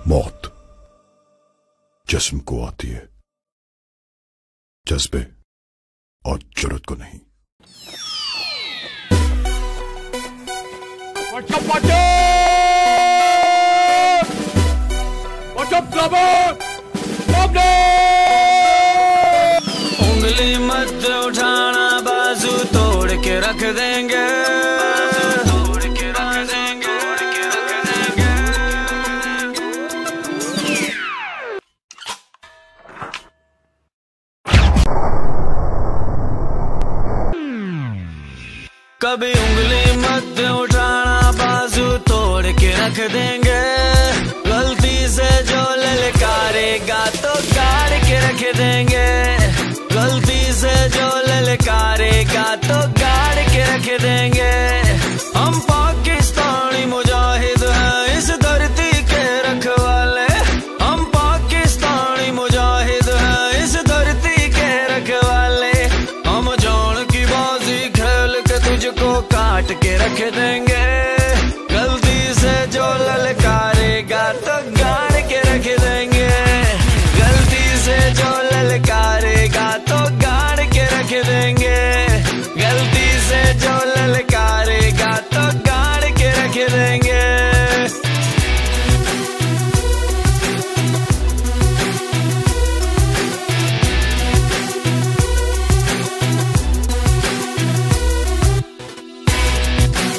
मौत जिस्म को आती है, जज्बे और जुर्रत को नहीं। उंगली मत उठाना, बाजू तोड़ के रख देंगे, तोड़ के रख देंगे, तोड़ के रख देंगे। कभी उंगली मत उठाना, बाजू तोड़ के रख देंगे। गलती से जो ललकारेगा तो गाड़ के रख देंगे, गलती से जो ललकारेगा तो गाड़ के रख देंगे। हम पाकिस्तानी मुजाहिद हैं इस धरती के रखवाले, हम पाकिस्तानी मुजाहिद हैं इस धरती के रखवाले। हम जान की बाजी खेल के तुझको काट के रख देंगे।